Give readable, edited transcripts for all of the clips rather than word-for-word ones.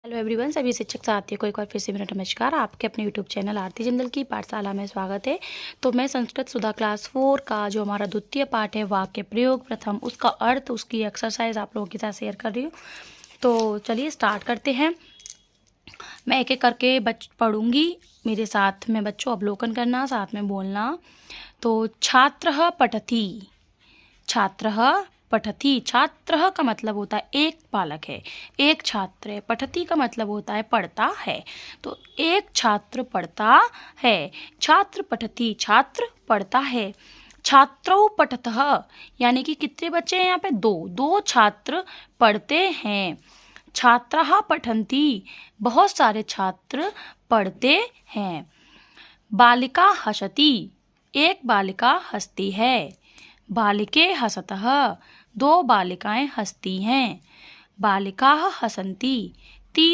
Hello everyone, सभी शिक्षक साथियों को एक बार फिर से मेरा नमस्कार। आपके अपने यूट्यूब चैनल आरती जिंदल की पाठशाला में स्वागत है। तो मैं संस्कृत सुधा क्लास 4 का जो हमारा द्वितीय पाठ है वाक्य प्रयोग प्रथम, उसका अर्थ, उसकी एक्सरसाइज आप लोगों के साथ शेयर कर रही हूँ। तो चलिए स्टार्ट करते हैं। मैं एक एक करके पढ़ूंगी, मेरे साथ में बच्चों अवलोकन करना, साथ में बोलना। तो छात्रः पठति, छात्रः पठति। छात्रः का मतलब होता है एक बालक है, एक छात्र है। पठति का मतलब होता है पढ़ता है। तो एक छात्र पढ़ता है। छात्र पठति, छात्र पढ़ता है। छात्रौ पठतः, यानी कि कितने बच्चे हैं यहाँ पे? दो छात्र पढ़ते हैं। छात्राः पठन्ति, बहुत सारे छात्र पढ़ते हैं। बालिका हसति, एक बालिका हंसती है। बालिके हसतः, दो बालिकाएं हंसती हैं। बालिकाः हसन्ति,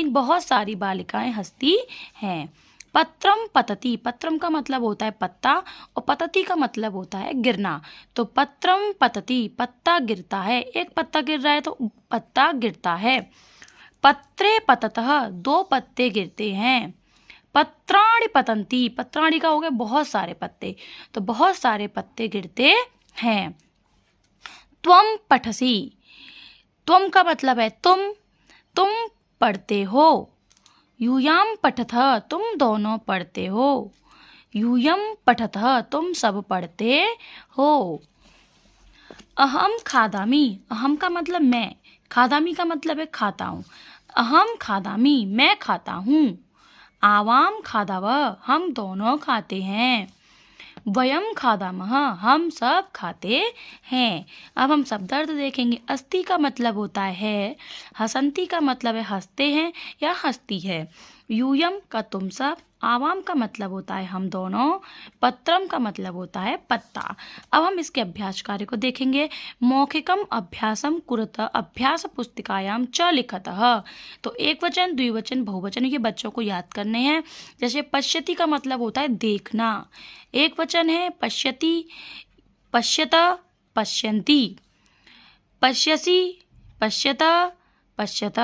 बहुत सारी बालिकाएं हंसती हैं। पत्रम पतति, पत्रम का मतलब होता है पत्ता और पतति का मतलब होता है गिरना। तो पत्रम पतति, पत्ता गिरता है। एक पत्ता गिर रहा है तो पत्ता गिरता है। पत्रे पततः, दो पत्ते गिरते हैं। पत्राणि पतन्ति, पत्राणि का हो गया बहुत सारे पत्ते, तो बहुत सारे पत्ते गिरते हैं। त्वम पठसि, त्वम का मतलब है तुम पढ़ते हो। यूयम पठतः, तुम दोनों पढ़ते हो। यूयम पठतः, तुम सब पढ़ते हो। अहम खादामि, अहम का मतलब मैं, खादामि का मतलब है खाता हूँ। अहम खादामि, मैं खाता हूँ। आवाम खादाव, हम दोनों खाते हैं। वयम खादामः, हम सब खाते हैं। अब हम शब्द अर्थ देखेंगे। अस्ति का मतलब होता है, हसंती का मतलब है हंसते हैं या हंसती है। यूयम का तुम सब, आवाम का मतलब होता है हम दोनों, पत्रम का मतलब होता है पत्ता। अब हम इसके अभ्यास कार्य को देखेंगे। मौखिकम अभ्यासम कुरुत अभ्यास पुस्तिकायाम च लिखतः। तो एक वचन, द्विवचन, बहुवचन ये बच्चों को याद करने हैं। जैसे पश्यति का मतलब होता है देखना, एक वचन है पश्यति, पश्यत, पश्यन्ति। पश्यसि, पश्यत, पश्यत।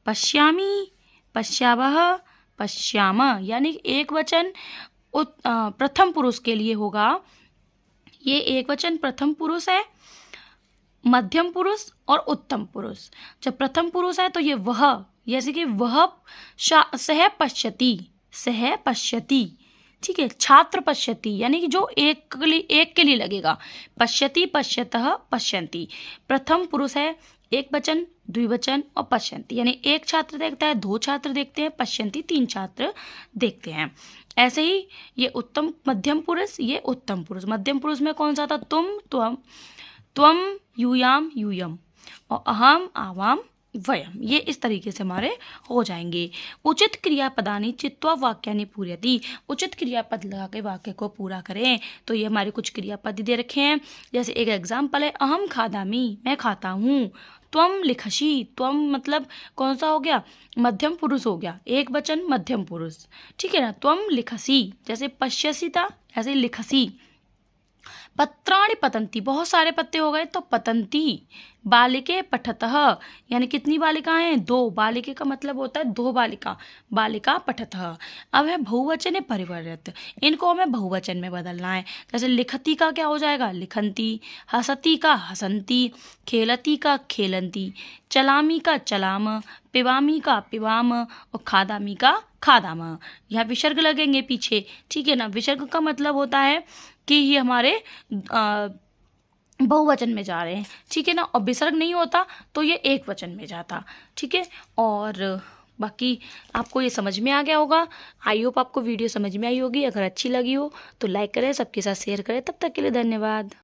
पश्यामि, पश्यावः, पश्याम। यानी एक वचन प्रथम पुरुष के लिए होगा। ये एक वचन प्रथम पुरुष है, मध्यम पुरुष और उत्तम पुरुष। जब प्रथम पुरुष है तो ये वह, जैसे कि वह सह पश्यति, सह पश्यति। ठीक है। छात्र पश्यति, यानी कि जो एक के लिए लगेगा। पश्यति, पश्यतः, पश्यन्ति। प्रथम पुरुष है, एक वचन, द्विवचन और पश्यन्ति, यानी एक छात्र देखता है, दो छात्र देखते हैं, पश्यन्ति तीन छात्र देखते हैं। ऐसे ही ये उत्तम मध्यम पुरुष, ये उत्तम पुरुष। मध्यम पुरुष में कौन सा था? तुम, त्वम, त्वम, यूयाम, यूयम, और अहम, आवाम, वयम। ये इस तरीके से हमारे हो जाएंगे। उचित क्रियापदानि चित्वा वाक्यानि पूरयति, उचित क्रियापद लगा के वाक्य को पूरा करें। तो ये हमारे कुछ क्रियापद दे रखे हैं। जैसे एक एग्जाम्पल है, अहम खादामि, मैं खाता हूँ। त्वम लिखसि, त्वम मतलब कौन सा हो गया? मध्यम पुरुष हो गया, एक वचन मध्यम पुरुष। ठीक है ना। त्वम लिखसि, जैसे पश्यसि था ऐसे लिखसि। पत्राणि पतन्ति, बहुत सारे पत्ते हो गए तो पतन्ति। बालिके पठतः, यानी कितनी बालिकाएं हैं? दो। बालिके का मतलब होता है दो बालिका। बालिका पठतः। अब है बहुवचन है परिवर्तित, इनको हमें बहुवचन में बदलना है। जैसे लिखती का क्या हो जाएगा? लिखन्ति। हसती का हसन्ति। खेलती का खेलन्ति। चलामी का चलाम। पिबामी का पिबाम। और खादामी का खादाम। यहाँ विसर्ग लगेंगे पीछे। ठीक है ना। विसर्ग का मतलब होता है कि ये हमारे बहुवचन में जा रहे हैं। ठीक है ना। और विसर्ग नहीं होता तो ये एक वचन में जाता। ठीक है। और बाकी आपको ये समझ में आ गया होगा। आई होप आपको वीडियो समझ में आई होगी। अगर अच्छी लगी हो तो लाइक करें, सबके साथ शेयर करें। तब तक के लिए धन्यवाद।